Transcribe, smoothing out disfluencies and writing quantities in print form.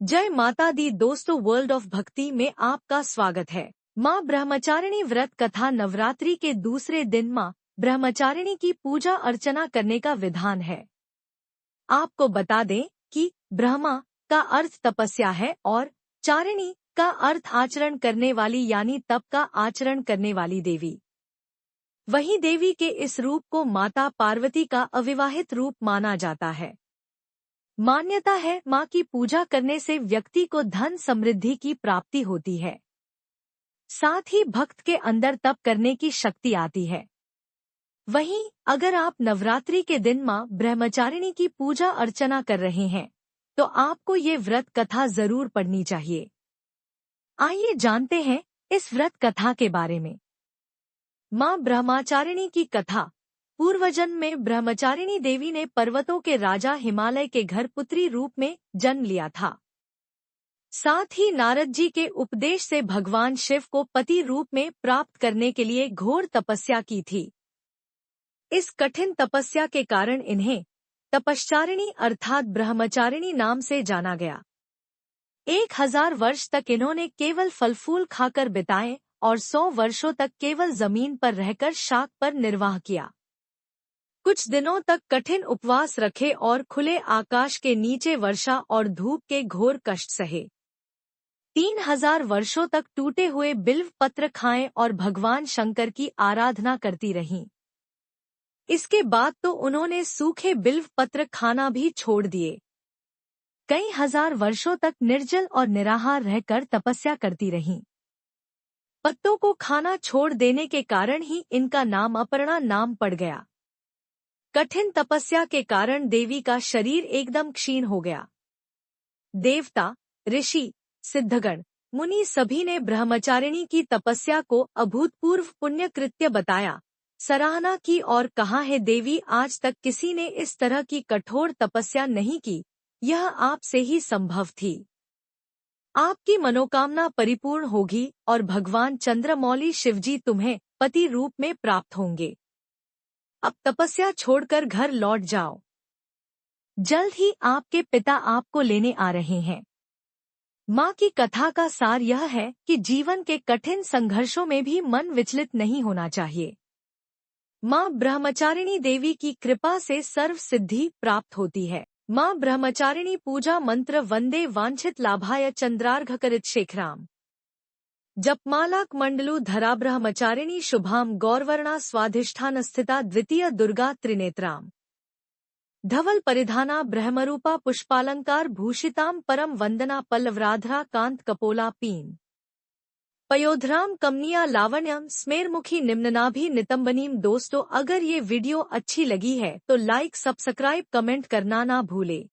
जय माता दी दोस्तों, वर्ल्ड ऑफ भक्ति में आपका स्वागत है। माँ ब्रह्मचारिणी व्रत कथा नवरात्रि के दूसरे दिन माँ ब्रह्मचारिणी की पूजा अर्चना करने का विधान है। आपको बता दें कि ब्रह्मा का अर्थ तपस्या है और चारिणी का अर्थ आचरण करने वाली यानी तप का आचरण करने वाली देवी। वहीं देवी के इस रूप को माता पार्वती का अविवाहित रूप माना जाता है। मान्यता है माँ की पूजा करने से व्यक्ति को धन समृद्धि की प्राप्ति होती है, साथ ही भक्त के अंदर तप करने की शक्ति आती है। वहीं अगर आप नवरात्रि के दिन माँ ब्रह्मचारिणी की पूजा अर्चना कर रहे हैं तो आपको ये व्रत कथा जरूर पढ़नी चाहिए। आइए जानते हैं इस व्रत कथा के बारे में। माँ ब्रह्मचारिणी की कथा। पूर्वजन्म में ब्रह्मचारिणी देवी ने पर्वतों के राजा हिमालय के घर पुत्री रूप में जन्म लिया था। साथ ही नारद जी के उपदेश से भगवान शिव को पति रूप में प्राप्त करने के लिए घोर तपस्या की थी। इस कठिन तपस्या के कारण इन्हें तपश्चारिणी अर्थात ब्रह्मचारिणी नाम से जाना गया। 1000 वर्ष तक इन्होंने केवल फल फूल खाकर बिताए और 100 वर्षों तक केवल जमीन पर रहकर शाक पर निर्वाह किया। कुछ दिनों तक कठिन उपवास रखे और खुले आकाश के नीचे वर्षा और धूप के घोर कष्ट सहे। 3000 वर्षों तक टूटे हुए बिल्व पत्र खाएं और भगवान शंकर की आराधना करती रहीं। इसके बाद तो उन्होंने सूखे बिल्व पत्र खाना भी छोड़ दिए। कई हजार वर्षों तक निर्जल और निराहार रहकर तपस्या करती रहीं। पत्तों को खाना छोड़ देने के कारण ही इनका नाम अपर्णा नाम पड़ गया। कठिन तपस्या के कारण देवी का शरीर एकदम क्षीण हो गया। देवता, ऋषि, सिद्धगण, मुनि सभी ने ब्रह्मचारिणी की तपस्या को अभूतपूर्व पुण्य कृत्य बताया, सराहना की और कहा है देवी आज तक किसी ने इस तरह की कठोर तपस्या नहीं की, यह आपसे ही संभव थी। आपकी मनोकामना परिपूर्ण होगी और भगवान चंद्रमौली शिवजी तुम्हें पति रूप में प्राप्त होंगे। अब तपस्या छोड़कर घर लौट जाओ। जल्द ही आपके पिता आपको लेने आ रहे हैं। माँ की कथा का सार यह है कि जीवन के कठिन संघर्षों में भी मन विचलित नहीं होना चाहिए। माँ ब्रह्मचारिणी देवी की कृपा से सर्व सिद्धि प्राप्त होती है। माँ ब्रह्मचारिणी पूजा मंत्र वंदे वांछित लाभाय चंद्रार्घकरित शेखराम। जपमालाक मंडलू धरा ब्रह्मचारिणी शुभाम गौरवर्णा स्वाधिष्ठान स्थिता द्वितीय दुर्गा त्रिनेत्राम। धवल परिधाना ब्रह्मरूपा पुष्पालंकार भूषिताम परम वंदना पल्लवराधरा कांत कपोला पीन। पयोधराम कमनिया लावण्यम स्मेरमुखी निम्ननाभि नितंबनीम। दोस्तों, अगर ये वीडियो अच्छी लगी है तो लाइक, सब्सक्राइब, कमेंट करना ना भूले।